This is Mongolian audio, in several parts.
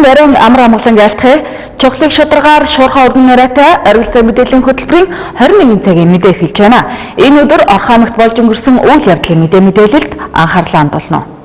нарийн амар амгалан ялтгыг чухлыг шударгаар шуурхай өргөн нараатай Оргил цаг мэдээллийн хөтөлбөрийн 21 цагийн мэдээ эхэлж байна. Энэ өдөр Орхон аймагт болж өнгөрсөн үйл явдлын мэдээлэлд анхаарлаа хандуулна.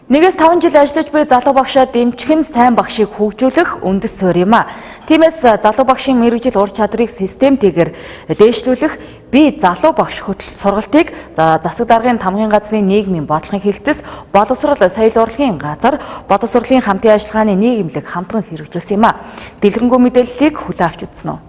Нэгээс 5 жил ажиллаж буй залуу багшаа дэмжих нь сайн багшийг хөгжүүлэх үндэс суурь юм а. Тиймээс залуу багшийн мэргэжил ур чадварыг системтэйгээр дээшлүүлэх бие залуу багш сургалтыг засаг даргын тамгын газрын нийгмийн бодлогын хэлтс боловсрол соёл урлагийн газар боловсролын хамтын ажиллагааны нийгэмлэг хамтран хэрэгжүүлсэн юм а. Дэлгэрэнгүй мэдээллийг хүлээн авч үзнэ үү?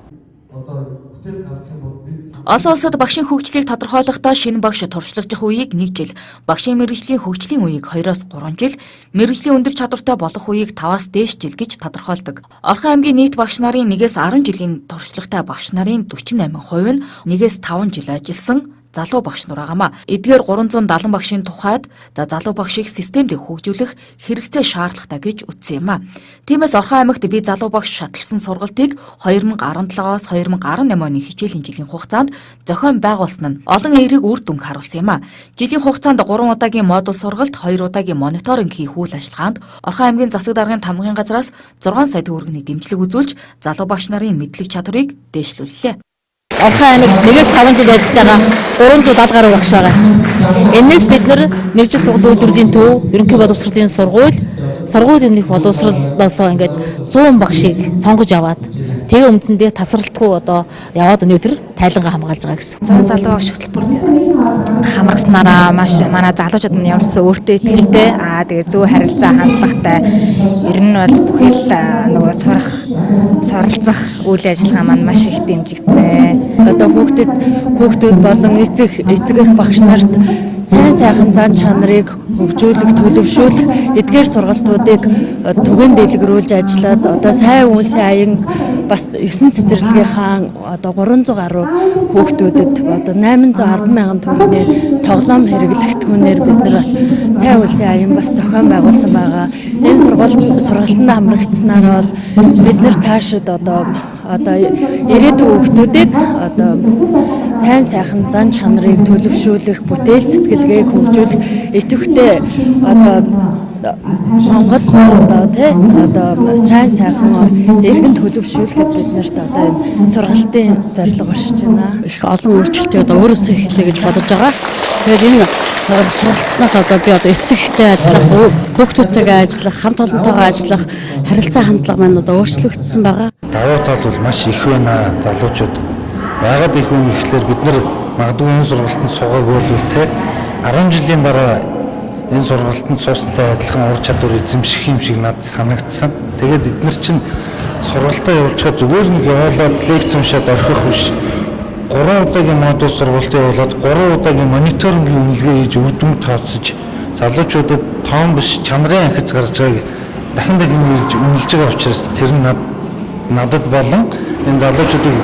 Олон улсад багшийн хөгжлийг тодорхойлохдоо шинэ багш туршлагдах үеийг 1 жил, багшийн мэргэжлийн хөгжлийн үеийг 2-3 жил, мэргэжлийн өндөр чадвартай болох үеийг 5-аас дээш жил гэж тодорхойлдог. Орхон аймгийн нийт багш нарын 1-ээс 10 жилийн туршлагатай багш нарын 48% нь 1-ээс 5 жил ажилласан залуу багш нар байгаамаа. Эдгээр 370 багшийн тухайд залуу багшийг системд хөгжүүлэх хэрэгцээ шаардлагатай гэж үзсэн юм а. Тиймээс Орхон аймагт би залуу багш шатлсан сургалтыг 2017-аас 2018 оны хичээлийн жилийн хугацаанд зохион байгуулсан нь олон эерэг үр дүнг харуулсан юм а. Жилийн хугацаанд 3 удаагийн модуль сургалт, 2 удаагийн мониторинг хийх үйл ажиллагаанд Орхон аймгийн засаг даргын тамгын газраас 6 сая төгрөгийн дэмжлэг үзүүлж залуу багш нарын мэдлэг чадварыг дээшлүүллээ. Орхон аймагт 1-ээс 5 жил ажиллаж байгаа 370 гаруй багш байгаа. Энээс бид нар мэргэжил сургуулийн үйлдвэрлэлийн төв, ерөнхий боловсролын сургууль өмнөх боловсролоосоо ингээд 100 багшийг сонгож аваад тэгээ үндсэндээ тасралтгүй одоо яваад өнөөдөр тайлангаа хамгаалж байгаа гэсэн. 100 залуу багш хөтөлбөрт хамрагснараа маш манай залуучууд нь ямарсан өөртөө итгэлтэй тэгээ зөв харилцаа хандлагатай ер нь бол бүхэл нөгөө суралцах үйл ажиллагаа маань маш их дэмжигдсэн. Одоо хүүхдүүд болон эцэг эх багш нарт сайн сайхан зан чанарыг хөгжүүлэх, төлөвшүүлэх эдгээр сургалтуудыг түгээн дэлгэрүүлж ажиллаад одоо сайн үйлсийн аян бас 9 цэцэрлэгийнхаа одоо 300 гаруй хүүхдүүдэд одоо 810 мянган төгрөгийн тоглоом хэрэглэгдэхүүнээр бид нар бас сайн үйлсийн аян бас зохион байгуулсан байгаа. Энэ сургалтанд хамрагдсанаар бол бид нар цаашид одоо ирээдүйн хүүхдүүдийг одоо сайн сайхан зан чанарыг төлөвшүүлэх, бүтээл сэтгэлгээг хөгжүүлэх идэвхтэй одоо Монгол одоо сайн сайхан иргэн төлөвшүүлэхэд бид нарт одоо энэ сургалтын зорилго оршиж байна. Их олон өөрчлөлтийг одоо өөрөөсөө эхэллээ гэж бодож байгаа. Тэгэхээр энэ сургалтнаас одоо би одоо эцэгтэй ажиллах, хүүхдүүдтэйгээ ажиллах, хамт олонтойгоо ажиллах харилцаа хандлага маань одоо өөрчлөгдсөн байгаа. Давуу тал бол маш их байна залуучуудад. Яагаад их юм ихлээр бид нар магадгүй энэ сургалтанд суугаагүй бол 10 жилийн дараа энэ сургалтанд суусантай адилхан ур чадвар эзэмших юм шиг надад санагдсан. Тэгээд эдгээр чинь сургалтаа явуулж байгаа зүгээр нэг явуулаад лекц уншаад орхих биш. 3 удаагийн модуль сургалт явуулаад 3 удаагийн мониторингийн үнэлгээ хийж үр дүн тооцож залуучуудад тоон биш чанарын анхиц гарч байгааг дахин үнэлж байгаа учраас тэр нь надад болон энэ залуучуудыг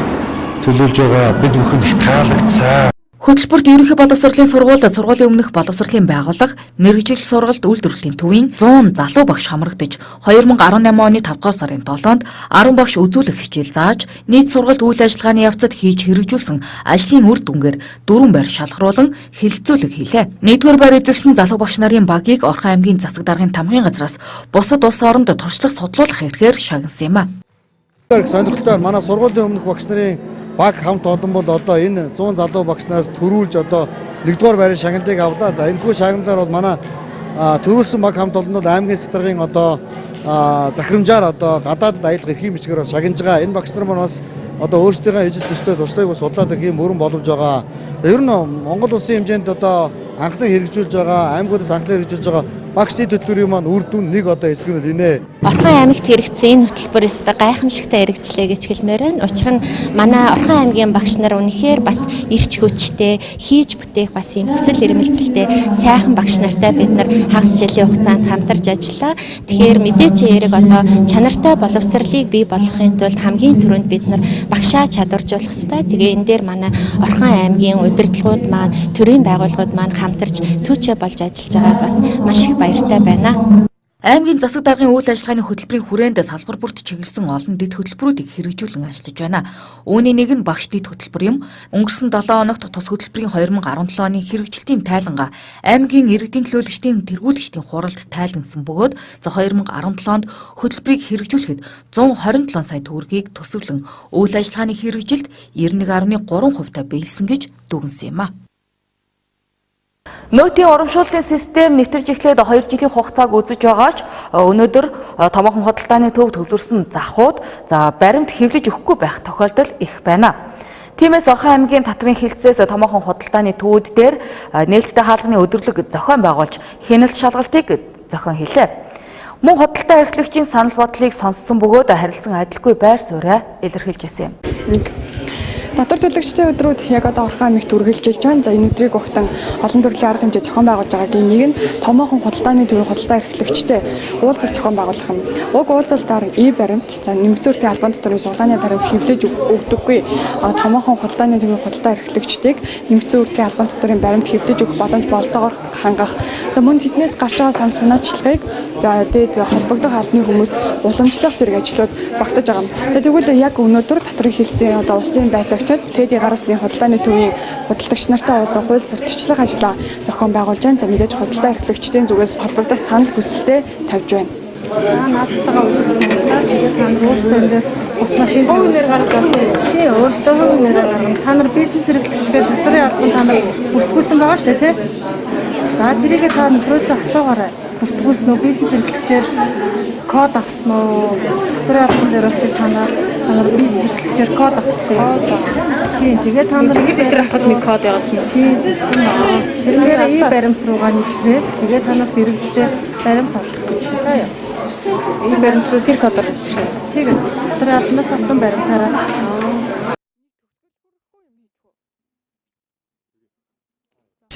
төлөөлж байгаа бид бүхэнд их таалагдсан. Хөтөлбөрт ерөнхий боловсролын сургуулийн өмнөх боловсролын байгууллага мэргэжил сургалт үйлдвэрлэлийн төвийн 100 залуу багш хамрагдаж 2018 оны 5 дугаар сарын 7-нд 10 багш үзүүлэх хичээл зааж нийт сургалт үйл ажиллагааны явцад хийж хэрэгжүүлсэн ажлын үр дүнгээр 4 байр шалгаруулан хэлэлцүүлэг хийлээ. Нэгдүгээр байр эзэлсэн залуу багш нарын багийг Орхон аймгийн засаг даргын тамгын газраас бусад улс оронд туршлага судлуулах эрхээр шагнасан юм а. Сонирхолтой манай сургуулийн өмнөх багш нарын баг хамт олон бол одоо энэ 100 залуу багш нараас төрүүлж одоо 1-р байрын шагналыг авлаа. За энэ хүү шагналаар бол манай төрүүлсэн баг хамт олон бол аймгийн сэтэргийн одоо захирамжаар одоо гадаадд аялах эрхийн бичгээр шагнаж байгаа. Энэ багш нар маань бас одоо өөрсдийнхөө ижил төстэй туршлагыг бас судлаад их юм өрн боломж байгаа. Ер нь Монгол улсын хэмжээнд одоо анхны хэрэгжүүлж байгаа, аймагуудаас анхны хэрэгжүүлж байгаа багшны төлбөрийн маань үр дүн нэг одоо хэсэг нь инээ. Орхон аймагт хэрэгцсэн энэ хөтөлбөр өстө гайхамшигтай хэрэгжлээ гэж хэлмээр байна. Учир нь манай Орхон аймгийн багш нар үнэхээр бас эрч хүчтэй, хийж бүтээх бас юм хүсэл эрмэлзэлтэй сайхан багш нартай бид нар хагас жилийн хугацаанд хамтарч ажиллаа. Тэгэхээр мэдээч эерэг одоо чанартай боловсролыг бий болгохын тулд хамгийн түрүүнд бид нар багшаа чадваржуулах ёстой. Тэгээ энэ дээр манай Орхон аймгийн удирдлагууд маань, төрийн байгууллагууд маань хамтарч түүчээ болж ажиллаж байгаад бас маш их баяртай байна. Аймгийн засаг даргын үйл ажиллагааны хөтөлбөрийн хүрээнд салбар бүрт чиглэсэн олон дэд хөтөлбөрүүдийг хэрэгжүүлэн ажиллаж байна. Үүний нэг нь багш дэд хөтөлбөр юм. Өнгөрсөн 7 хоногт тус хөтөлбөрийн 2017 оны хэрэгжилтийн тайлангаа аймгийн иргэдийн төлөөлөгчдийн тэргүүлэгчдийн хуралд тайлансан бөгөөд за 2017 онд хөтөлбөрийг хэрэгжүүлэхэд 127 сая төгрөгийг төсөвлөн үйл ажиллагааны хэрэгжилт 91.3% биелсэн гэж дүгнсэн юм а. Нөөтийн урамшууллын систем нэвтэрж эхлээд 2 жилийн хугацааг үзэж байгаач өнөөдөр томоохон худалдааны төв төвлөрсөн захууд баримт хэвлэж өгөхгүй байх тохиолдол их байна. Тиймээс Орхон аймгийн татрын хилцээс томоохон худалдааны төвүүд дээр нээлттэй хаалганы өдөрлөг зохион байгуулж хяналт шалгалтыг зохион хийлээ. Мөн худалдаа эрхлэгчийн санал бодлыг сонссон бөгөөд харилцан адилгүй байр сууриа илэрхийлж байсан юм. Татвар төлөгчдийн өдрүүд яг одоо Орхон аймагт үргэлжилж байна. За энэ өдрийг огтон олон төрлийн арга хэмжээ зохион байгуулж байгаагийн нэг нь томоохон худалдааны төвийн худалдаа эрхлэгчтэй уулзалт зохион байгуулах юм. Уг уулзалтаар баримт, за нэмэгцүүртийн албан татварын суглааны баримт хэвлэж өгдөггүй томоохон худалдааны төвийн худалдаа эрхлэгчдийг нэмэгцүүртийн албан татварын баримт хэвлэж өгөх боломж болцоогоор хангах. За мөн тэднээс гарч байгаа санаачлагыг за дээд холбогдох албаны хүмүүст уламжлах зэрэг ажлууд багтаж байгаа юм. Тэгвэл яг өнөөдөр татрын хилцээ одоо улсын байцаагч Тэдний гар усны худалдааны төвийн худалдагч нартай уулзах хууль сурталчлах ажлаа зохион байгуулж байна. За мэдээж худалдаа эрхлэгчдийн зүгээс холбогдох санал хүсэлтэд тавьж байна. Наадтайгаа уулзсан. Тэгээд та нар өөрсдөө ус машин хөвнөр гаргаж байна. Тий, өөрсдөө хөвнөр гаргана. Та нар бизнес эрхлэгчдээ татрын албан та нар бүртгүүлсэн байгаа шүү дээ, тий. За тэрийг та нөхрөөсөө асуугаарай. Бүртгүүлсэн үү бизнес эрхлэгчээр код авсан уу? Татрын албан дээр очиж та нар бизнес эрхлэгчээр код авсан. Тийм, тэгээд та нар бид нар хахад нэг код явуулсан. Тийм, тэрнээр и баримт руугаа нийлээд тэгээд та нар хэрэгжлээ баримт авах гэж заяа. Энэ баримт руу тэр кодоор ирэх. Тэгээд тэр албанаас авсан баримтаараа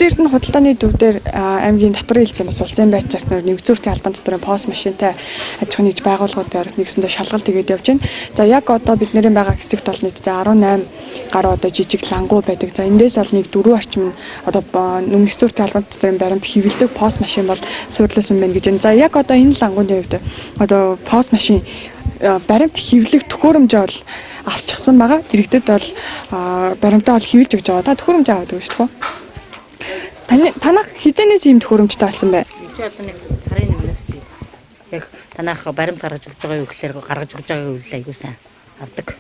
Эрдэнэ худалдааны төв дээр аймгийн татрын хилцээ бас улсын байцаагч нар нэмэгцүүртийн албан татварын пост машинтай аж ахуйн нэгж байгууллагуудаар нэгсэндээ шалгалт хийгээд явж байна. За яг одоо бидний байгаа хэсэгт бол нийтдээ 18 гаруй одоо жижиг лангуу байдаг. За эндээс бол нэг 4 орчим нь одоо нэмэгцүүртийн албан татварын баримт хэвлэдэг пост машин бол суурилсан байна гэж байна. За яг одоо энэ лангууны хувьд одоо пост машин баримт хэвлэх төхөөрөмжөө бол авчихсан байгаа. Иргэдэд бол баримтаа бол хэвлэж өгч байгаа. Та төхөөрөмж аваад өгч шүү дээ. Танах хизэнээс ийм төхөөрөмжтэй болсон бай. Би одоо нэг сарын 1-ээс би яг танах баримт гаргаж өгч байгаа юу гэхээр гаргаж өгч байгаа юу айгуу сайн авдаг.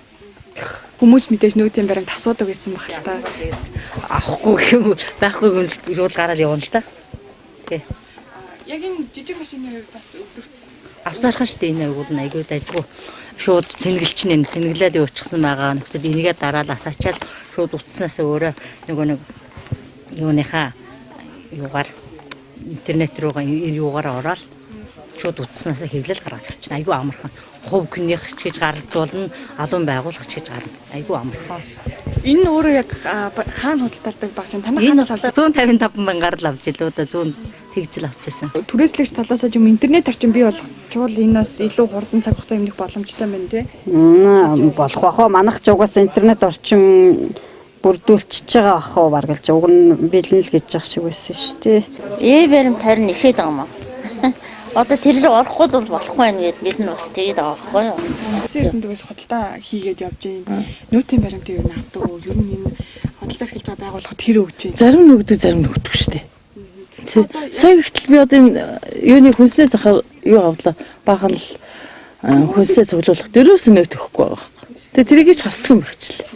Хүмүүс мэдээж нөөцийн баримт асуудаг гэсэн баг л та. Авахгүй юм байхгүй юм шууд гараад явна л та. Тий. Яг энэ жижиг машины хувьд бас өдөр авсаархан шүү дээ энэ айгуул нь айгуу дайжгүй. Шууд цэнгэлч нэ цэнгэлээд явуулчихсан байгаа. Нөхцөл энийгээ дараад асаачаад шууд утаснаас өөрөө нэг юуныхаа юугаар интернет руугаа юугаар ороод шууд утаснаас хэвлэл гаргаад ирчихна. Айгуу амархан. Хувь хүнийх ч гэж гаргадуулна, алуун байгуулах ч гэж гарна. Айгуу амархан. Энэ өөрөө яг хаана худалдаалдаг баг чинь танай хаанаас авч 155 мянгаар л авч илүү да 100 тэгжил авчихсан. Түрээслэгч талаас нь интернет орчин бий болгочвол энэ бас илүү хурдан цаг хугацаа өмнөх боломжтой байна тий. Болох бахаа манайх ч угаас интернет орчин бүрдүүлчихэж байгаа ах уу баргалж уг нь бэлэн л гэж явах шиг байсан шүү дээ. Баримт харин ихэд байгаа юм аа. Одоо тэр рүү орохгүй бол болохгүй байх гэд бид нь бас тэгээд байгаа байхгүй юу. Эрдэнэ төвөөс худалдаа хийгээд явж байна. Нөөтийн баримтыг юу авдаг уу? Ер нь энэ худалдаа эрхэлж байгаа байгууллагууд хэр өгч байна? зарим нь өгдөг, зарим нь өгдөг шүү дээ. Сая гэтэл би одоо энэ юуны хүнсээ захаар юу авлаа. Баахан л хүнсээ цуглуулах дөрөөс нөөт өгөхгүй байгаа. Тэгээ тэрийг ч хасдаг юм хэрэгчлээ.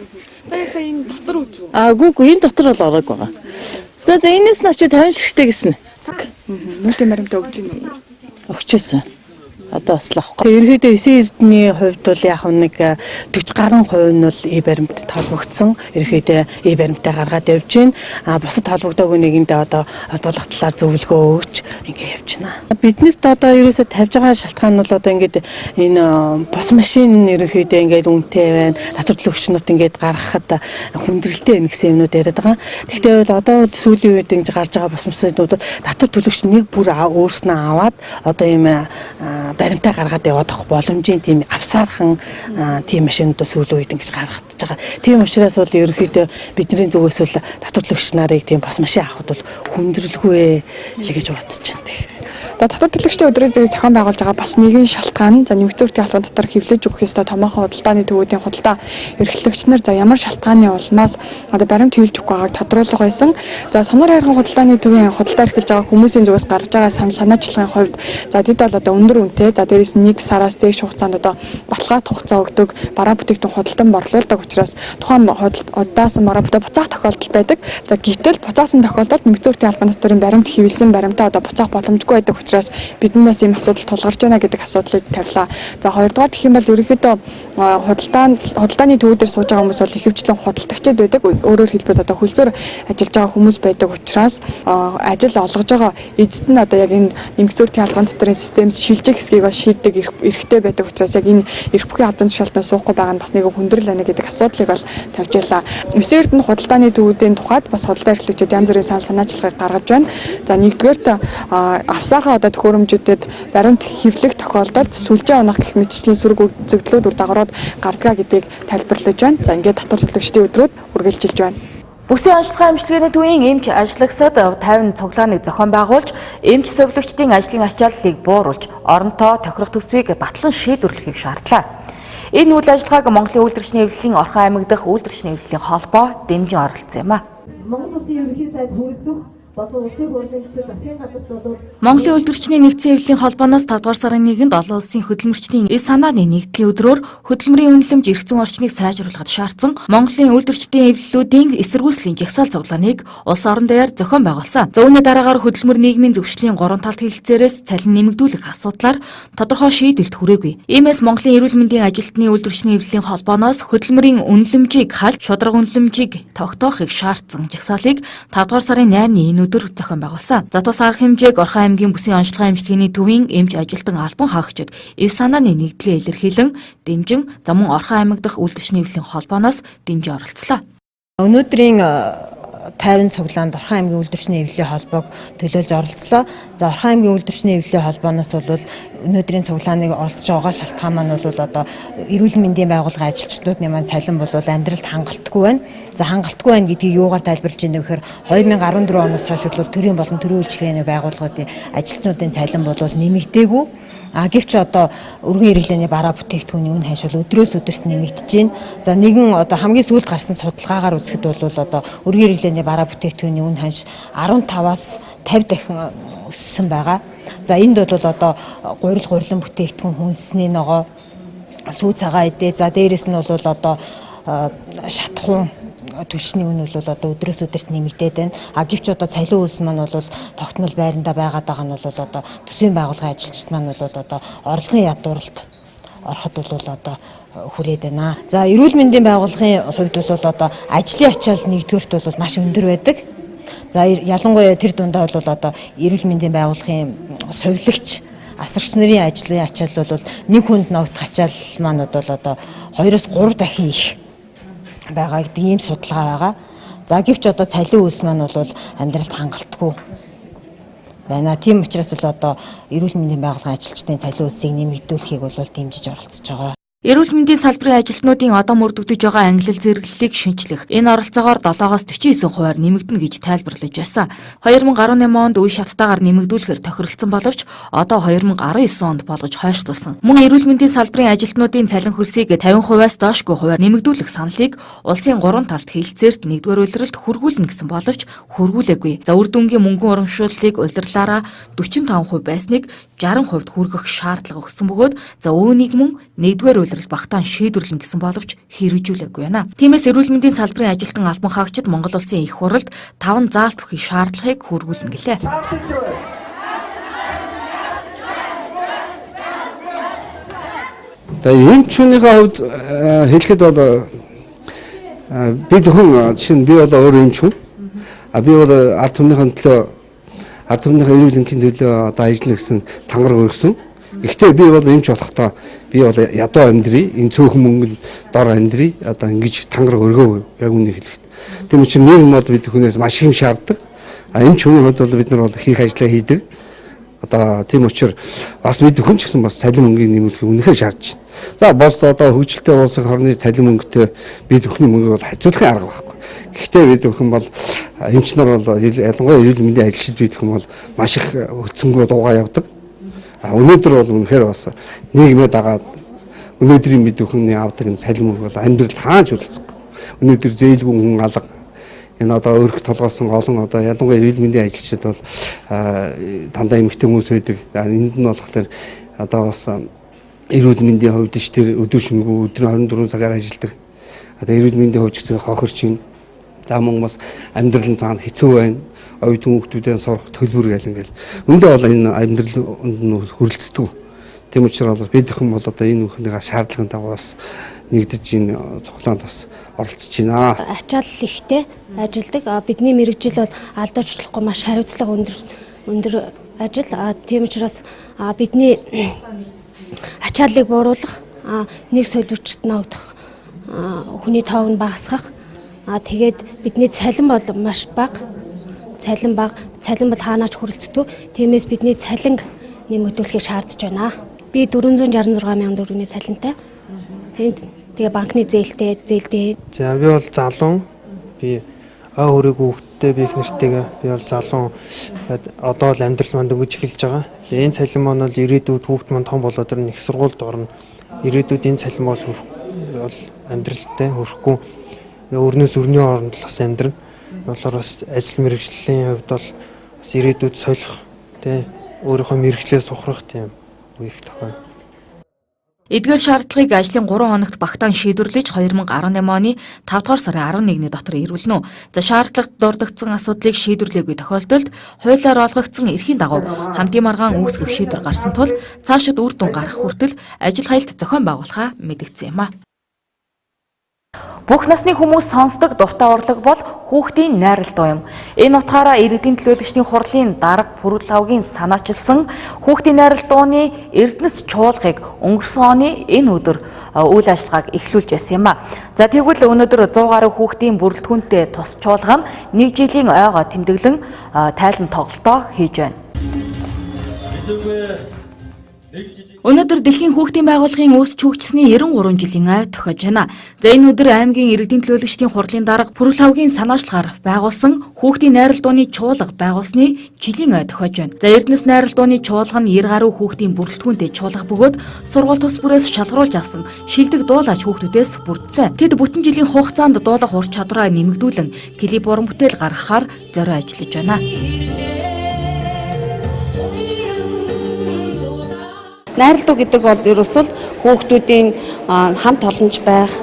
Та энэ дотор үзв үү? Гүйгүй энэ дотор бол ороог байгаа. За энэс нь очиж 50 ширхтэй гэсэн. Нөөтийн баримт өгч байна уу? Өгчээсэн. Одоо бас л авахгүй. Ерөнхийдөө 9 эрдний хувьд бол яг нэг 40 гаруй хувь нь бол баримтд холбогдсон. Ерөнхийдөө баримтаа гаргаад явж байна. Бусад холбогдоогүй нэгэндээ одоо холбоолох талаар зөвлөгөө өгч ингэ явж байна. Биднэрт одоо ерөөсөө тавьж байгаа шалтгаан нь бол одоо ингэ энэ бос машин ерөнхийдөө ингэ үнэтэй байна. Татвар төлөгч нарт ингэ гаргахад хүндрэлтэй байна гэсэн юмнууд яриад байгаа. Гэхдээ бол одоо сүүлийн үед ингэ гарч байгаа бос машинууд татвар төлөгч нэг бүр өөрснөө аваад одоо ийм баримтаа гаргаад яваад авах боломжийн тийм авсаархан тийм машинууд сүүлийн үед ингэж гаргагдаж байгаа. Тийм учраас бол ерөнхийдөө бидний зүгээс бол татвар төлөгч нарыг тийм бос машин авахд бол хүндрэлгүй л гэж бодож байна. Татвар төлөгчдийн өдрөөдөө зохион байгуулж байгаа бас нэгэн шалтгаан за нэмэгдсэн үртгийн албан дотор хэвлэж өгөх ёстой томоохон худалдааны төвүүдийн худалдаа эрхлэгч нар за ямар шалтгааны улмаас одоо баримт хэвлэж өгөх байгааг тодруулах байсан. За сонор хайрхан худалдааны төвийн худалдаа эрхэлж байгаа хүмүүсийн зүгээс гарч байгаа санаачлагын хувьд за тэд бол одоо өндөр үнэтэй за дээрээс 1 сараас дээш хугацаанд одоо баталгаат хугацаа өгдөг бараа бүтээгдэхүүн худалдан борлуулдаг учраас тухайн удаасан бараа бүтээгдэхүүн буцаах тохиолдол байдаг. За гэтэл буцаасан тохиолдолд нэмэгдсэн үртгийн албан доторын баримт хэвлсэн баримтаа одоо буцаах боломжгүй байдаг учраас биднээс ийм асуудал тулгарч байна гэдэг асуудлыг тавилаа. За хоёрдугаар гэх юм бол ерөнхийдөө худалдааны төвүүдээр сууж байгаа хүмүүс бол ихэвчлэн худалдагчид байдаг. Өөрөөр хэлбэл одоо хөлсөөр ажиллаж байгаа хүмүүс байдаг учраас ажил олгож байгаа эзэд нь одоо яг энэ нэмэгдсэн үртгийн албан доторын системс шилжих хэсгийг бас шийддэг эрхтэй байдаг учраас яг энэ эрх бүхий албан тушаалтнаас суухгүй байгаа нь бас нэг хүндрэл байна гэдэг асуудлыг бол тавьж ялаа. 9 эрдэнэ худалдааны төвүүдийн тухайд бас худалдаа эрхлэгчид янз бүрийн санаачлагыг гаргаж байна. За нэгдүгээрт авсаархаа одоо төхөөрөмжүүдэд баримт хэвлэх тохиолдолд сүлжээ унах гэх мэтчлийн сөрөг зөвдлүүд үр дагаврууд гардгаа гэдгийг тайлбарлаж байна. За ингээд татвар төлөгчдийн өдрүүд үргэлжилж байна. Бүсийн онцлогын эмчилгээний төвийн эмч ажлагчид 50 цуглааныг зохион байгуулж, эмч совилогчдын ажлын ачааллыг бууруулж, оронтой тохирох төсвийг батлан шийдвэрлэхийг шаардлаа. Энэ үйл ажиллагааг Монголын үйлдвэрчний эвлэлийн Орхон аймаг дахь үйлдвэрчний эвлэлийн холбоо дэмжин оролцсон юм а. Монгол Улсын ерөнхий сайд хүрэлцэх Монголын үйлдвэрчний нэгдсэн эвлэлийн холбооноос 5 дугаар сарын 1-нд олон улсын хөдөлмөрчдийн эв санааны нэгдлийн өдрөөр хөдөлмөрийн үнэлэмж эрх зүйн орчныг сайжруулахад шаардсан Монголын үйлдвэрчдийн эвлэлүүдийн эсэргүүцлийн жагсаал цуглааныг улс орон даяар зохион байгуулсан. За үүний дараагаар хөдөлмөр нийгмийн зөвшлийн 3 талт хэлэлцээрээс цалин нэмэгдүүлэх асуудлаар тодорхой шийдвэрт хүрээгүй. Иймээс Монголын эрүүл мэндийн ажилтны үйлдвэрчний эвлэлийн холбооноос хөдөлмөрийн үнэлэмжийг халж шударга үнэлэмжийг тогтоохыг шаардсан жагсаалыг 5 дугаар сарын 8-ны өдөр зохион байгуулсан. За тус арга хэмжээг Орхон аймгийн бүсийн онцлогын эмчилгээний төвийн эмч ажилтан албан хаагчид эв санааны нэгдлээ илэрхийлэн дэмжин за мөн Орхон аймаг дахь үйлдвэрчний эвлэлийн холбооноос дэмжин оролцлоо. Өнөөдрийн 50 цуглаанд Орхон аймгийн үйлдвэрчний эвлэлийн холбоог төлөөлж оролцлоо. За Орхон аймгийн үйлдвэрчний эвлэлийн холбооноос бол өнөөдрийн цуглааныг оролцож байгаа шалтгаан маань бол одоо эрүүл мэндийн байгууллагын ажилчдуудын маань цалин бол амьдралд хангалтгүй байна. За хангалтгүй байна гэдгийг юугаар тайлбарлаж байна вэ гэхээр 2014 оноос хойш бол төрийн болон төрийн үйлчилгээний байгууллагуудын ажилтнуудын цалин бол нэмэгдээгүй. Гэвч одоо өргөн хэрэглээний бараа бүтээгдэхүүний үн ханш бол өдрөөс өдөрт нэмэгдэж байна. За нэгэн одоо хамгийн сүүлд гарсан судалгаагаар үзэхэд бол одоо өргөн хэрэглээний бараа бүтээгдэхүүний үн ханш 15-аас 50 дахин өссөн байгаа. За энд бол одоо гурилан бүтээгдэхүүн хүнсний ногоо, сүү цагаан эдээ, за дээрэс нь бол одоо шатхуун түвшний үн бол одоо өдрөөс өдөрт нэмэгдээд байна. Гэвч одоо цалин үйлс маань бол тогтмол байрандаа байгаад байгаа нь бол одоо төсвийн байгууллагын ажилчид маань бол одоо орлогын ядууралд ороход бол одоо хүрээд байна. За эрүүл мэндийн байгууллагын хувьд бол одоо ажлын ачаал нэгдүгээрт бол маш өндөр байдаг. За ялангуяа тэр дундаа бол одоо эрүүл мэндийн байгууллагын совилогч асарч нарын ажлын ачаал бол нэг хүнд ногдох ачаал маань бол одоо 2-оос 3 дахин их байгаа гэдэг ийм судалгаа байгаа. За гэвч одоо цалин үйлс маань бол амьдралд хангалтгүй байна. Тийм учраас бол одоо эрүүл мэндийн байгууллагын ажилчдын цалин үйлсийг нэмэгдүүлэхийг бол дэмжиж оролцож байгаа. Эрүүл мэндийн салбарын ажилтнуудын одоо мөрдөгдөж байгаа ангилал зэрэглэлийг шинчлэх энэ оролцоогоор 7-оос 49% нэмэгдэнэ гэж тайлбарлаж байсан. 2018 онд үе шаттайгаар нэмэгдүүлэхээр тохиролцсон боловч одоо 2019 онд болгож хойшлуулсан. Мөн эрүүл мэндийн салбарын ажилтнуудын цалин хөлсийг 50%-аас доошгүй хувиар нэмэгдүүлэх саналыг улсын 3 талт хэлэлцээрт 1-р улиралд хүргүүлнэ гэсэн боловч хүргүүлээгүй. За үр дүнгийн мөнгөн урамшууллыг улирлаараа 45% байсныг 60%-д хүргэх шаардлага өгсөн бөгөөд за үүнийг мөн 1-р багтаан шийдвэрлэн гэсэн боловч хэрэгжүүлээгүй байна. Тиймээс эрүүл мэндийн салбарын ажилтан албан хаагчид Монгол Улсын их хурлд 5 заалт бүхий шаардлагыг хүргүүлнэ гэлээ. Тэгээ эмчүүнийхээ хувьд хэлэхэд бол би зөвхөн жишээ нь би бол өөр эмч хүн. Би бол ард түмнийхэн төлөө ард түмнийхэн эрүүл энхийн төлөө одоо ажиллана гэсэн тангараг өргөсөн. Гэхдээ би бол эмч болохдоо би бол ядуу амьдрий, энэ цөөхөн мөнгөнд дор амьдрий, одоо ингэж тангараг өргөөгүй яг үнийг хэлэхэд. Тийм учраас нийгэм бол бид хүнээс маш их юм шаарддаг. Эмч хүний хувьд бол бид нар бол хийх ажлаа хийдэг. Одоо тийм учраас бас бид хүн ч гэсэн бас цалин мөнгөний нэмүүлэхийг үнэхээр шаардж байна. За бос одоо хөгжилтэй улсын хорны цалин мөнгөтэй бид бүхний мөнгөийг бол хацуулахын арга байхгүй. Гэхдээ бид бүхэн бол эмч нар бол ялангуяа эрүүл мэндийн ажилчид бид бүхэн бол маш их хөдөлсөнгөө дуугаа явдаг. Өнөөдөр бол үнэхээр бас нийгмээ дагаад өнөөдрийн бид бүхний авдаг энэ салин мөр бол амьдрал хааж үлдсэн. Өнөөдөр зээлгүй хүн алга энэ одоо өрх толгоосон олон одоо ялангуяа эрүүл мэндийн ажилчид бол дандаа эмэгтэй хүмүүс байдаг. Энд нь болохоор одоо бас эрүүл мэндийн хувьд ч тэр өдөр шөнөгүй өдрийн 24 цагаар ажилладаг. Одоо эрүүл мэндийн хувьд ч хохирч байна. Дамон бас амьдралын цаана хэцүү байна. Оюут хүмүүстүүдээ сурах төлбөр гэл ингээл. Өндөө бол энэ амьдралд нь хөрөлцдөг. Тийм учраас бид бүхэн бол одоо энэ бүхнийхээ шаардлагын дагуу бас нэгдэж энэ цуглаанд бас оролцож байна. Ачаал ихтэй ажилдаг. Бидний мэрэгжил бол алдаачлахгүй маш хариуцлага өндөр ажил. Тийм учраас бидний ачааллыг бууруулах, нэг солиучд ногдох, хүний тоог нь багасгах. Тэгээд бидний цалин бол маш бага. Цалин бол хаанаач хүрэлцдэг. Тиймээс бидний цалин нэмэгдүүлэхийг шаардж байна. Би 466 мянган төгрөгийн цалинтай. Тэгээ банкны зээлтэй. За би бол залуу. Би хөрөг хүүхдтэй би их нэртэйгээ би бол залуу. Одоо л амьдрал манд өнгөж эхэлж байгаа. Тэгээ энэ цалин маань бол ирээдүйд хүүхд маань том болоод ирнэ, их сургуульд орно. Ирээдүйд энэ цалин бол амьдралтай хүрэхгүй. Өрнөөс өрнөө оронд л бас амьдрна. Болохоор бас ажил мэргэжлийн хувьд бол бас ирээдүйд солих тий өөрийнхөө мэргэжлээ сухрах тийм үеих тохиолдол. Эдгээр шаардлагыг ажлын 3 хоногт багтаан шийдвэрлэж 2018 оны 5 дугаар сарын 11-ний дотор ирүүлнэ. За шаардлагад дурдгдсан асуудлыг шийдвэрлээгүй тохиолдолд хуулиар олгогдсон эрхийн дагуу хамтын маргаан үүсгэх шийдвэр гарсан тул цаашид үр дүн гарах хүртэл ажил хаялт зохион байгуулахаа мэдгдсэн юм а. Бүх насны хүмүүс сонсдог дуртай урлаг бол хүүхдийн найралтуу юм. Энэ утгаараа иргэдийн төлөөлөгчдийн хурлын дарга Пүрэв лавгийн санаачилсан хүүхдийн найралтууны эрдэнэс чуулгыг өнгөрсөн оны энэ өдөр үйл ажиллагааг эхлүүлж байсан юм а. За тэгвэл өнөөдөр 100 гаруй хүүхдийн бүрэлдэхүүнтэй тус чуулга нь 1 жилийн ойгоо тэмдэглэн тайлан тоглолтоо хийж байна. Өнөөдөр Дэлхийн хүүхдийн байгууллагын үүсч хөгжсөний 93 жилийн ай тохиож байна. За энэ өдөр аймгийн иргэдийн төлөөлөгчдийн хурлын дарга Пүрэв лавгийн санаачлагаар байгуулсан хүүхдийн найралтууны чуулга байгуулсны жилийн ай тохиож байна. За эрдэнэс найралтууны чуулга нь 90 гаруй хүүхдийн бүрэлдэхүүнтэй чуулга бөгөөд сургууль тус бүрээс шалгаруулж авсан шилдэг дуулаач хүүхдүүдээс бүрдсэн. Тэд бүтэн жилийн хугацаанд дуулах ур чадвараа нэмэгдүүлэн клип уран бүтээл гаргахаар зорио ажиллаж байна. Найралтуу гэдэг бол ерөөсөл хүүхдүүдийн хамт олонч байх,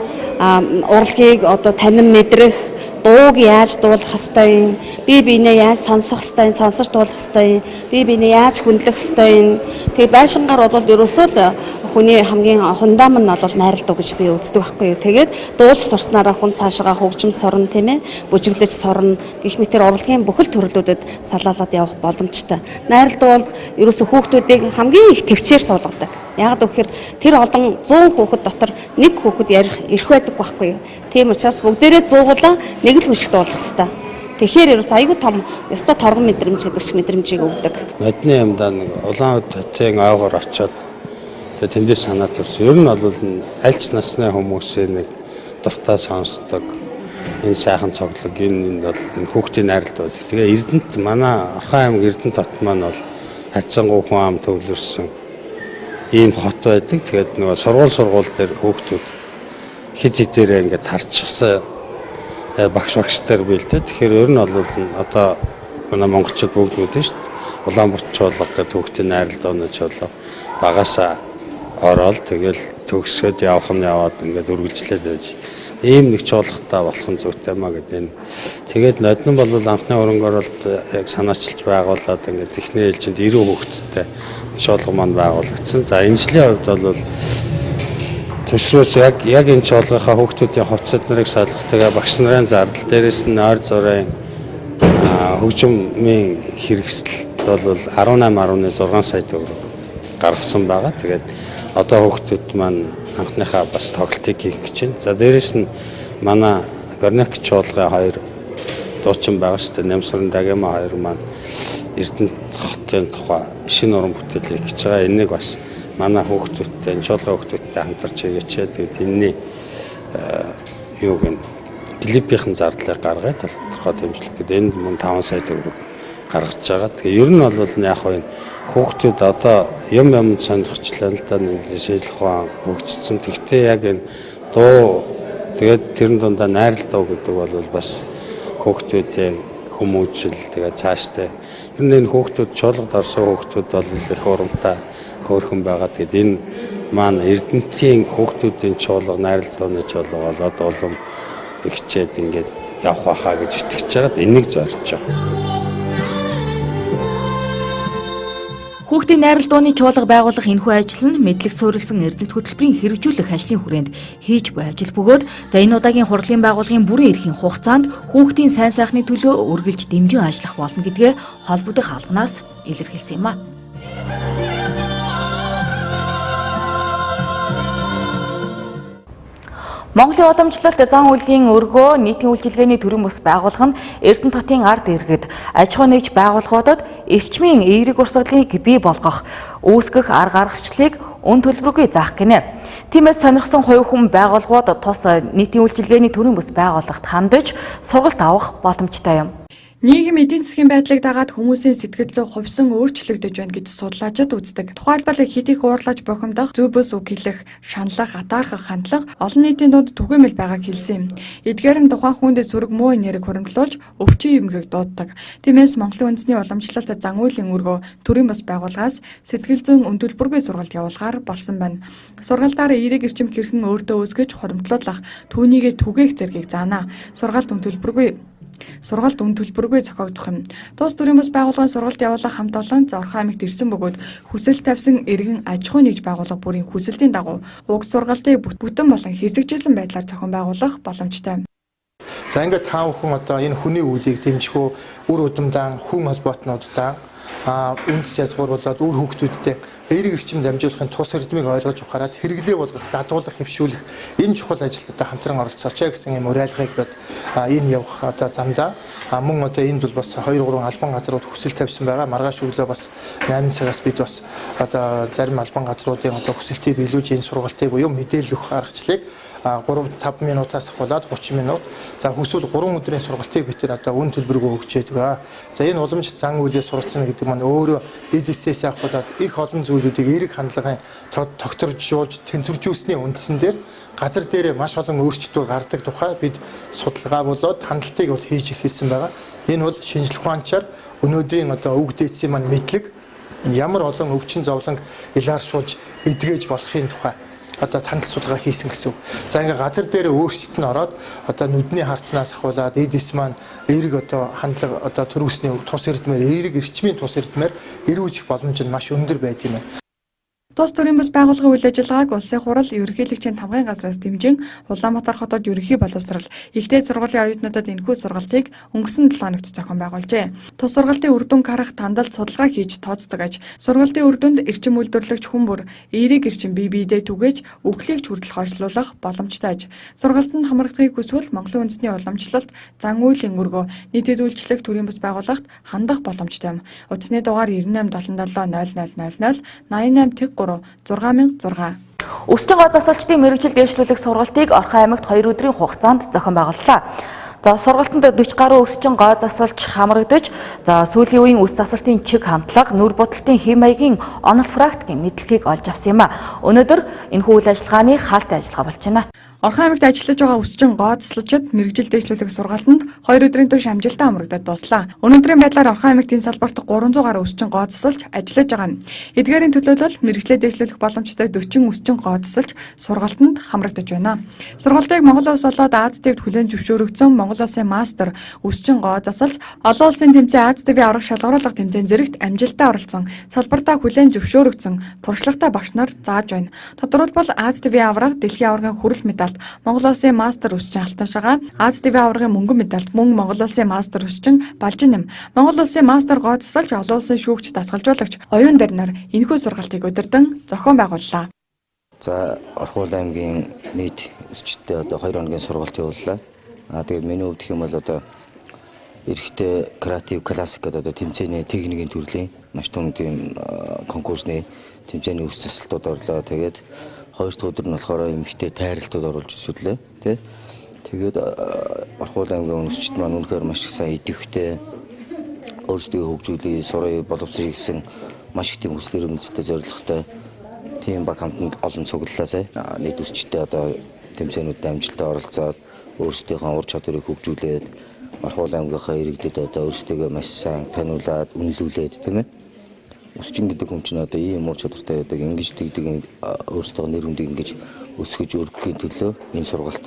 урлагийг одоо танин мэдрэх, дууг яаж дуулах ёстой юм, бие биенээ яаж сонсох ёстой юм, сонсож дуулах ёстой юм, бие биенээ яаж хөндлөх ёстой юм. Тэгээ байшингаар бол ерөөсөл хүний хамгийн хундам нь бол найралтуу гэж би үздэг байхгүй юу. Тэгээд дуулж сурснараа хүн цаашаа хөгжим сорно тийм ээ, бүжиглэж сорно. Гэх мэтэр урлагийн бүхэл төрлүүдэд салаалаад явах боломжтой. Найралтуу бол ерөөсөө хүүхдүүдийг хамгийн их төвчээр суулгадаг. Яг гэхээр тэр олон 100 хүүхэд дотор нэг хүүхэд ярих байдаг байхгүй юу. Тийм учраас бүгдээрээ 100-уулаа нэг л хүшигт дуулах хэрэгтэй. Тэгэхээр ерөөс айгүй том ёстой торгон мэдрэмж гэдэг шиг мэдрэмжийг өгдөг. Модны юмдаа нэг улаан хотын ойгоор очиод тэндээс санаад төрсөн. Ер нь бол альч насны хүмүүсээ нэг дуртай сонсдог. Энэ сайхан цоглог энэ бол энэ хүүхдийн найралтууд. Тэгээ Эрдэнэт манай Орхон аймаг Эрдэнэт хот маань бол хайцангуй хүн ам төвлөрсөн ийм хот байдаг. Тэгээд нөгөө сургууль дээр хүүхдүүд хэд хэдээрээ ингээд харчихсан багш-багштар бэлдээ. Тэгэхээр ер нь бол одоо манай монголчууд бүгд мэдэн шүү дээ. Улаанбаатар чуулга гэдэг хүүхдийн найралтууны чуулга багасаа ороод тэгэл төгсгöd явах нь яваад ингээд үргэлжлээд байж ийм нэг чуулгатай болох нь зүйтэй маа гэдэг энэ. Тэгээд нодон бол анхны хөрөнгөөр бол яг санаачилж байгуулад ингээд техникийн ээлжинд 90 хүүхэдтэй чуулга маань байгуулагдсан. За энэ жилийн хувьд бол төсвөөс яг энэ чуулгынхаа хүүхдүүдийн хувцас нарыг солих тэгээ багш нарын зардал дээрээс нь ойр зургийн хөгжмийн хэрэгсэлд бол 18.6 сая төгрөг гаргасан байгаа. Тэгээд одоо хүүхдүүд маань анхныхаа бас тоглолтыг хийх гэж байна. За дээрэс нь манай Горняк чуулгын 2 дуучин байгаа шүү дээ. Нямсрын Дагема 2 маань Эрдэнэт хотын тухай шинэ уран бүтээл хийх гэж байгаа. Энийг бас манай хүүхдүүдтэй, чуулгын хүүхдүүдтэй хамтарч хийгээч. Тэгээд энэний юуг нь клипийн зардлыг гаргаад тодорхой дэмжлэг гэдэг энэ мөн 5 сая төгрөг гаргаж байгаа. Тэгээ ер нь бол яг энэ хүүхдүүд одоо юм сонирхчлаа л да шийдлэх ухаан хөгжсөн. Тэгтээ яг энэ дуу тэгээд тэрэн дундаа найрал дуу гэдэг бол бас хүүхдүүдийн хүмүүжил тэгээд цааштай ер нь энэ хүүхдүүд чуулгад орсон хүүхдүүд бол их урамтай хөөрхөн байгаа. Тэгээд энэ маань Эрдэнэтийн хүүхдүүдийн чуулга найрал дууны чуулга болоод улам ихчээд ингээд явах байхаа гэж итгэж байгаад энийг зорж байгаа. Хүүхдийн найрал дууны чуулга байгуулах энэхүү ажил нь мэдлэг суурилсан Эрдэнэт хөтөлбөрийн хэрэгжүүлэх ажлын хүрээнд хийж буй ажил бөгөөд энэ удаагийн хурлын байгууллагын бүрэн эрхийн хугацаанд хүүхдийн сайн сайхны төлөө үргэлж дэмжин ажиллах болно гэдгээ холбогдох албанаас илэрхийлсэн юм а. Монголын уламжлалт зан үйлийн өргөө нийтийн үйлчилгээний төрийн бас байгуулах нь Эрдэнэт хотын ард иргэд аж ахуй нэгж байгууллагуудад эрчмийн эерэг урсгалыг бий болгох үүсгэх арга аргачлалыг өн төлбөргүй заах гинэ. Тиймээс сонирхсон хувь хүн байгууллагууд тус нийтийн үйлчилгээний төрийн бас байгууллагт хандаж сургалт авах боломжтой юм. Нийгэм эдийн засгийн байдлыг дагаад хүмүүсийн сэтгэл зүй хувьсан өөрчлөгдөж байна гэж судлаачид үздэг. Тухайлбал хэд их уурлаж бохимдох, зөв бүс үг хэлэх, шаналлах, атаархах хандлага олон нийтийн дунд түгээмэл байгааг хэлсэн юм. Эдгээр нь тухайн хүнд сөрөг муу энерги хуримтлуулж өвчин эмгэг дууддаг. Тиймээс Монголын үндэсний уламжлалт зан үйлийн өргөө төрийн бас байгууллагаас сэтгэл зүйн өндөлбөргүй сургалт явуулгаар болсон байна. Сургалтаар эерэг эрчим хэрхэн өөртөө үүсгэж хуримтлуулах, түүнийгээ түгээх зэргийг заана. Сургалт үн төлбөргүй зохиогдох юм. Тус төрийн бас байгууллагын сургалт явуулах хамт олон Орхон аймагт ирсэн бөгөөд хүсэл тавьсан иргэн аж ахуй нэгж байгууллага бүрийн хүсэлтийн дагуу уг сургалтыг бүтэн болон хэсэгжүүлсэн байдлаар зохион байгуулах боломжтой. За ингээд та бүхэн одоо энэ хүний үлийг дэмжих үр удамдан хүн холбоотнуудтай үндэс язгууруулад үр хүүхдүүдтэй эерэг эрчим дамжуулахын тус эрдмийг ойлгож ухаарад хэрэглээ болгох, дадуулах, хэвшүүлэх энэ чухал ажилтнуудаа хамтран оролцооч гэсэн юм уриалгыг бод энэ явах одоо замдаа мөн одоо энд бол бас 2-3 албан газрууд хүсэл тавьсан байгаа. Маргааш өглөө бас 8 цагаас бид бас одоо зарим албан газруудын одоо хүсэлтийг биелүүлж энэ сургалтыг буюу мэдээлэл өгөх аргачлалыг 3-5 минутаас ахуулаад 30 минут. За хүсвэл 3 өдрийн сургалтыг бид одоо үн төлбөргүй өгч байгаа. За энэ уламж зан үйлээ суралцсан гэдэг маань өөрөө эдисээс ахуулаад их олон зүйлүүдийг эерэг хандлагын тогтворжуулж тэнцвэржүүлсний үндсэн дээр газар дээр маш олон өөрчлөлтүүд гардаг тухай бид судалгаа болоод хандлтыг бол хийж эхэлсэн байгаа. Энэ бол шинжлэх ухаанчаар өнөөдрийн одоо үг дээдсийн маань мэдлэг ямар олон өвчин зовлонг илааршуулж эдгэж болохын тухай одоо тандал судалгаа хийсэн гэсэн үг. За ингээ газар дээр өөрчлөлт нь ороод одоо нүдний харцнаас ахуулаад эдис маань эерэг одоо хандлага одоо төрөсний тус эрдмээр эерэг эрчмийн тус эрдмээр эрүүжих боломж нь маш өндөр байд юм байна. Тус төрийн бас байгууллагын үйл ажиллагааг улсын хурал, ерөнхийлөгчийн тамгын газраас дэмжин Улаанбаатар хотод ерөнхий боловсрал, ихтэй сургуулийн оюутнуудад энэхүү сургалтыг өнгөрсөн 7 хоногт зохион байгуулжээ. Тус сургалтын үр дүн харах тандал судалгаа хийж тооцдог аж. Сургалтын үр дүнд эрчим үйлдвэрлэгч хүн бүр эерэг эрчим бие биедээ түгээж өглийг хүртэл хойшлуулах боломжтой аж. Сургалтанд хамрагдахыг хүсвэл Монголын үндэсний уламжлалт зан үйлийн өргөө нийтэд үйлчлэх төрийн бас байгууллагт хандах боломжтой юм. Утасны дугаар 9877 0000 88 6006. Өсчин гоо засалчдын мэргэжил дэвшлүүлэх сургалтыг Орхон аймагт 2 өдрийн хугацаанд зохион байгууллаа. За сургалтанд 40 гаруй өсчин гоо засалч хамрагдаж, сүүлийн үеийн үс засалтын чиг хамтлага, нүр будалтын хэм маягийн онол практикийн мэдлэгийг олж авсан юм а. Өнөөдөр энэхүү үйл ажиллагааны хаалттай ажиллагаа болж байна. Орхон аймагт ажиллаж байгаа өсчин гоо засалчид мэргэжил дэвшлүүлэх сургалтанд 2 өдрийн турш амжилттай хамрагдаад дуслаа. Өнөөдрийн байдлаар Орхон аймагт энэ салбарт 300 гаруй өсчин гоо засалч ажиллаж байгаа нь. Эдгээрийн төлөөлөл мэргэжлээ дэвшлүүлэх боломжтой 40 өсчин гоо засалч сургалтанд хамрагдаж байна. Сургалтыг Монгол улс болоод Аз ТВ-д хүлээн зөвшөөрөгдсөн Монгол улсын мастер өсчин гоо засалч олон улсын тэмцээн Аз ТВ аврах шалгаруулах тэмцээн зэрэгт амжилттай оролцсон. Салбартаа хүлээн зөвшөөрөгдсөн туршлагатай багш нар зааж байна. Тодорхойлбол Аз ТВ аврах дэлхийн аваргын хүрэл медаль Монгол улсын мастер өсчин алтан шагаа, Аз ТВ аваргын мөнгөн медальт мөн Монгол улсын мастер өсчин балжин нэм, Монгол улсын мастер гоо засалч олон улсын шүүгч дасгалжуулагч оюун дээр нар энэхүү сургалтыг удирдан зохион байгууллаа. За Орхон аймгийн нийт өсчтэй одоо 2 хоногийн сургалт явууллаа. Тэгээд миний хувьд гэх юм бол одоо эрэхтэй креатив классик гэдэг одоо тэмцээний техникийн төрлийн маш том тийм конкурсны тэмцээний өс засалтууд орлоо. Тэгээд 2 дахь өдөр нь болохоор эмэгтэй тайралтууд оруулж өсвөлээ тий. Тэгээд Оргил аймгийн өсчт маань үнэхээр маш их сайн идэвхтэй өөрсдөө хөгжүүлээ сурыг боловсрыг гэсэн маш их тийм хүсэл эрмэлзэлтэй зорилготой тийм баг хамтанд олон цуглалаасай нийт өсчтдээ одоо тэмцээнүүдэд амжилттай оролцоод өөрсдийнхөө ур чадварыг хөгжүүлээд Оргил аймгийнхаа иргэдэд одоо өөрсдөө маш сайн таниулаад үнэлүүлээд тийм ээ. Өсчин гэдэг хүн чинь одоо ийм ур чадвартай байдаг ингэж тэгдэг өөрсдөө нэр хүндийг ингэж өсгөж өргөхийн төлөө энэ сургалт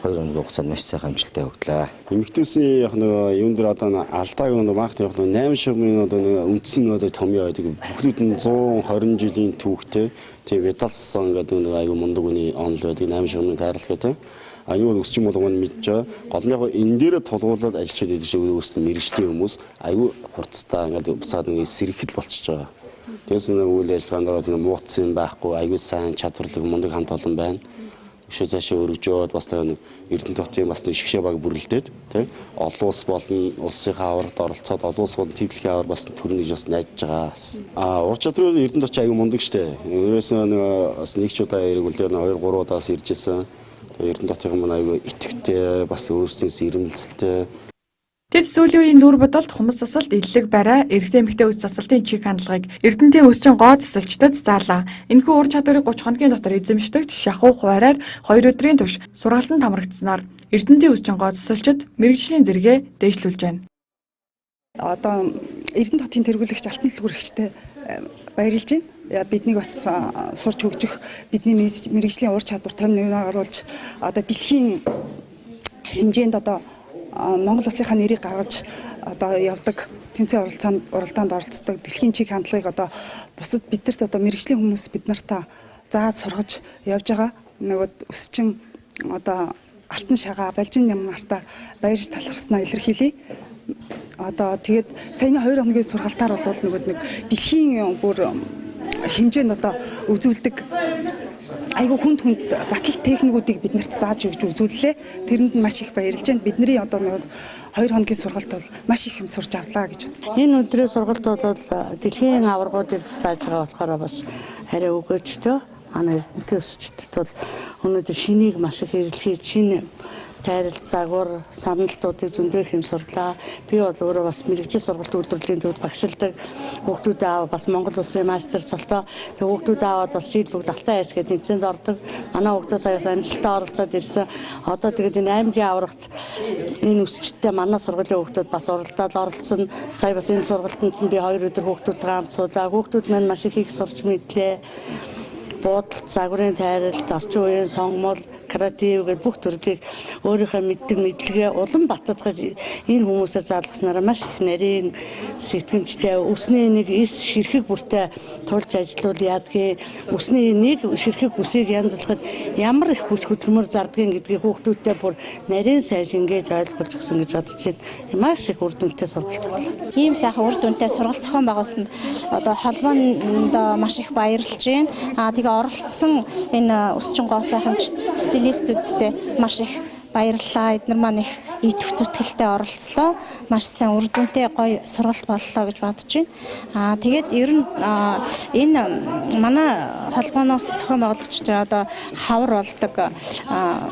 2 өдрийн хугацаанд маш сайхан амжилттай явууллаа. Эмэгтэйсийн яг нөгөө юун дээр одоо алдааг нөгөө багт яг нөгөө 8,000 одоо нөгөө үндсэн одоо томьёо байдаг. Бүхлүүд нь 120 жилийн түүхтэй тийм Виталсон гэдэг нөгөө аюу мундаг үний онол байдаг 8,000 тайралт гэдэг. А юу өсчин болгоно мэдж байгаа. Гол нь яг энэ дээр тулгуурлаад ажиллаж байдаг шиг өөрөөсөө мэрэгчлийн хүмүүс аюу хурцтай ингээд бусаад нэг сэрхэл болчихж байгаа. Тэгээс нэг үйл ажиллагаанд ороод мууцсан байхгүй аюу сайн чадварлаг мундаг хамт олон байна. Өшөө цаашаа өргөжөөд бас нэг Эрдэнэ хотын бас нэг шгшээ баг бүрэлдээд тийм олон улс болон улсынхаа аврагт оролцоод олон улс болон төвлөхийн авар бас төрнө гэж бас найдаж байгаа. Ур чадвар Эрдэнэ хотч аюу мундаг штэ. Өөрөөс бас нэг ч удаа эргүүлээд 2-3 удаас ирж исэн. Эрдэнэ хотын маань аюу итгэвтэй бас өөрсдөөс ирмэлцэлтэй. Тэд сүүлийн үеийн нүүр бодолд хүмүүс засалт, иллэг барай, эрэгтэй эмэгтэй үс засалтын чиг хандлагыг Эрдэнэтийн өсчин гоо засалчдад заалаа. Энэхүү ур чадварыг 30 хоногийн дотор эзэмшдэг шахуу хуваараар 2 өдрийн турш сургалтанд хамрагдсанаар Эрдэнэтийн өсчин гоо засалчид мэрэгжлийн зэрэгээ дээшлүүлж байна. Одоо Эрдэнэт хотын тэргүүлэгч алтан дэлгүүрэгчтэй баярлж байна. Биднийг бас сурч хөгжих бидний мэрэгжлийн ур чадвар томьёог оруулж одоо дэлхийн хэмжээнд одоо Монгол улсынхаа нэрийг гаргаж одоо явдаг тэмцээн уралдаанд оролцдог дэлхийн чиг хандлагыг одоо бусад биднэрт одоо мэрэгжлийн хүмүүс бид нартаа зааж сургаж явж байгаа. Нөгөө өсчин одоо алтан шагаа балжин нямнартаа баярж талархснаа илэрхийлье. Одоо тэгээд саяны 2 хоногийн сургалтаар бол нэг дэлхийн бүр хэмжээнд одоо үзүүлдэг айгүй хүнд засал техникүүдийг биднэрт зааж өгч үзүүллээ. Тэрэнд маш их баярлж байна. Бидний одоо нэг 2 хоногийн сургалт бол маш их юм сурч авлаа гэж боддог. Энэ өдрийн сургалт бол дэлхийн аваргууд ирж зааж байгаа болохоор бас арай өгөөжтэй. Манай Эрдэнэтийн өсчтд бол өнөөдөр шинийг маш их хэрэглэж шинэ тайрал загвар саналтуудыг зөндөөх юм сурлаа. Би бол өөрөө бас мэрэгжил сургалт үйлдвэрлэлийн төвд багшилдаг. Хүүхдүүдээ аваад бас Монгол улсын мастер цолтоо тэг хүүхдүүдээ аваад бас жил бүгд алтан айж гэдэг тэмцээнд ордог. Манай хүүхдүүд саяас амжилттай оролцоод ирсэн. Одоо тэгээд энэ аймгийн аврагт энэ өсчтдээ манай сургуулийн хүүхдүүд бас оролцсон. Сая бас энэ сургалтанд би 2 өдөр хүүхдүүдтэй хамт суулаа. Хүүхдүүд маань маш их сурч мэдлээ. Буудалт, загварын тайралт, орчин үеийн сонгомол, креатив гэдэг бүх төрлийг өөрийнхөө мэддэг мэдлэгээ улам баттгаж энэ хүмүүсээр заалгаснараа маш их нарийн сэтгэмжтэй өсний нэг эс ширхэг бүртээ тулж ажиллавал яадгийг өсний нэг ширхэг үсийг янзлахад ямар их хүч хөдөлмөр зардгийг гэдгийг хүүхдүүдтэй бүр нарийн сайн шингээж ойлгуулж өгсөн гэж бодож байна. Маш их үр дүнтэй сургалт байна. Ийм сайхан үр дүнтэй сургалт зохион байгуулсанд одоо холбоонд маш их баярлж байна. Тэгээ оролцсон энэ өсчин гоо сайхамж стилистүүдтэй маш их баярлалаа. Эдгээр маань их идэвх зүтгэлтэй оролцлоо. Маш сайн үр дүнтэй гоё сургалт боллоо гэж бодож байна. Тэгээд ер нь энэ манай холбооноос зохион байгуулагч одоо хавар болдог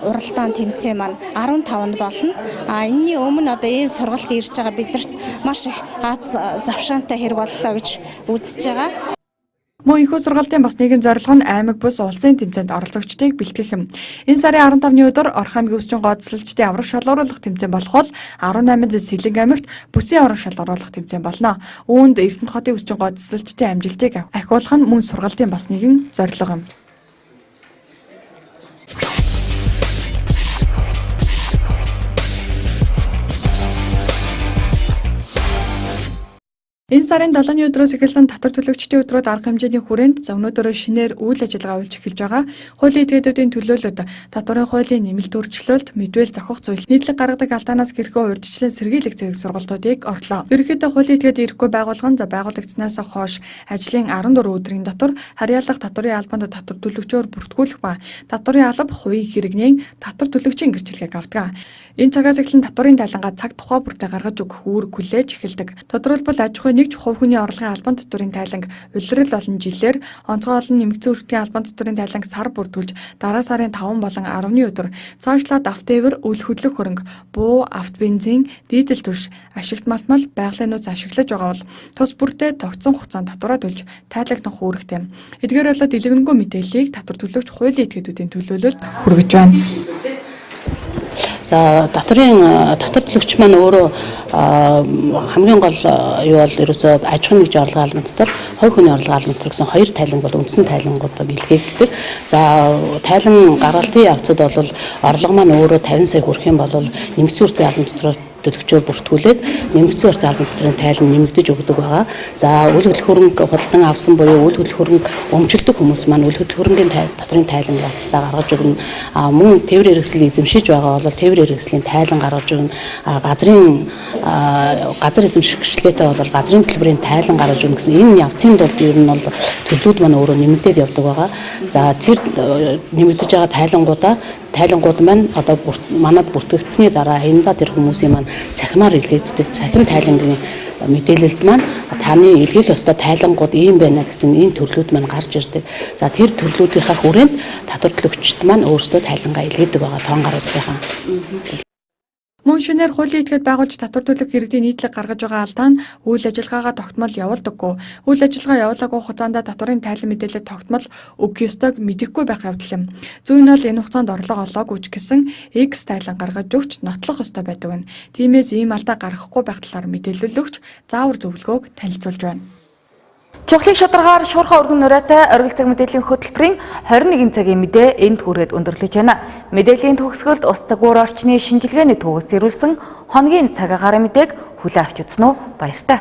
уралдаан тэмцээн маань 15-нд болно. Энэний өмнө одоо ийм сургалт ирж байгаа биднэрт маш их завшаантай хэрэг боллоо гэж үзэж байгаа. Мөн энэхүү сургалтын бас нэгэн зорилго нь аймаг бус улсын тэмцээнд оролцогчдыг бэлтгэх юм. Энэ сарын 15-ны өдөр Орох аймгийн өсчин гоо засалчдын аврах шалгаруулах тэмцээн болох бол 18-нд Сэлэнг аймагт бүсийн аврах шалгаруулах тэмцээн болно. Үүнд Эрдэнэт хотын өсчин гоо засалчдын амжилтыг ахиулах нь мөн сургалтын бас нэгэн зорилго юм. Энэ сарын 7-ны өдрөөс эхэлсэн татвар төлөгчдийн өдрүүд арга хэмжээний хүрээнд өнөөдөр шинээр үйл ажиллагаа үйлч эхэлж байгаа. Хуулийн этгээдүүдийн төлөөлөлт, татварын хуулийн нэмэлт өөрчлөлт, мэдвэл зохих зүйл, нийтлэг гаргадаг алдаанаас гэрхүү урьдчилан сэргийлэх зэрэг сургалтуудыг орлоо. Ерөнхийдөө хуулийн этгээд ирэхгүй байгуулган байгуулагдсанаас хойш ажлын 14 өдрийн дотор харьяалах татварын албанд татвар төлөгчөөр бүртгүүлэх ба татварын алба хувийн хэрэгнээ татвар төлөгчийн гэрчлэгийг авдаг. Энэ цагаас эхлэн татварын тайлангаа цаг тухай бүртээ гаргаж өгөх үүрэг хүлээж эхэлдэг. Тодорхойлбол аж ахуйн нэгж хувь хүний орлогын албан татврын тайланг улирал болон жилээр онцгой олон нэмэгдсэн үржигчдийн албан татврын тайланг сар бүртгүүлж дараа сарын 5 болон 10-ны өдөр цаашлаад автоэвэр, үл хөдлөх хөрөнгө, буу, автобензин, дизель түлш, ашигт малтмал, байгалийн нууц ашиглаж байгаа бол тус бүртээ тогтсон хугацаанд татвараа төлж тайлагдах үүрэгтэй. Эдгээр болоод дэлгэрэнгүй мэдээллийг татвар төлөгч хуулийн этгээдүүдийн төлөөлөлд хүргэж байна. За татвар төлөгч маань өөрөө хамгийн гол юу бол ерөөсөө аж ахуйн нэгж орлогын албан татвар, хувь хүний орлогын албан татвар гэсэн хоёр тайланг бол үндсэн тайлангуудад илгээгддэг. За тайлан гаргалтын явцад бол орлого маань өөрөө 50 сая хүрэх юм бол нэмэгдсэн үржигчдийн албан татвар төлөгчөөр бүртгүүлээд нэмэгдсэн урт албан татврын тайлан нэмэгдэж өгдөг байгаа. За үйл хөдлөх хөрөнгө худалдан авсан буюу үйл хөдлөх хөрөнгө өмчлөдөг хүмүүс маань үйл хөдлөх хөрөнгөний татврын тайлан явцдаа гаргаж өгнө. Мөн тээвэр хэрэгсэл эзэмшиж байгаа бол тээвэр хэрэгслийн тайлан гаргаж өгнө. Газар эзэмшигчлээтэй бол газрын төлбөрийн тайлан гаргаж өгнө гэсэн энэ явцын тулд ер нь бол төрлүүд маань өөрөө нэмэгдээд явдаг байгаа. За тэр нэмэгдэж байгаа тайлангууд маань одоо манад бүртгэгдсэний дараа аяндаа тэр хүмүүсийн маань цахимаар илгээддэг цахим тайлангийн мэдээлэлд маань таны илгээх ёстой тайлангууд ийм байна гэсэн энэ төрлүүд маань гарч ирдэг. За тэр төрлүүдийнхаа хүрээнд татвар төлөгчд маань өөрсдөө тайлангаа илгээдэг байгаа тоон гар усгийнхаа. Мөн шинээр хуулийн этгээд байгуулж татвар төлөх иргэдийн нийтлэг гаргаж байгаа алдаа нь үйл ажиллагаагаа тогтмол явуулдаггүй. Үйл ажиллагаа явуулаагүй хугацаанд татварын тайлан мэдээлэл тогтмол өгөх ёстойг мэдэхгүй байх явдал юм. Зүйн нь бол энэ хугацаанд орлого олоогүй ч гэсэн X тайлан гаргаж өгч нотлох ёстой байдаг байна. Тиймээс ийм алдаа гаргахгүй байх талаар мэдээлэл өгч заавар зөвлөгөөг танилцуулж байна. Чухлын шударгаар шуурхай өргөн нураатай оргил цаг мэдээллийн хөтөлбөрийн 21 цагийн мэдээ энд хүрээд өндөрлөж байна. Мэдээллийн төгсгөлд ус цагуур орчны шинжилгээний төвөөс ирүүлсэн хоногийн цаг агаар мэдээг хүлээн авч үзсэн үү? Баяртай.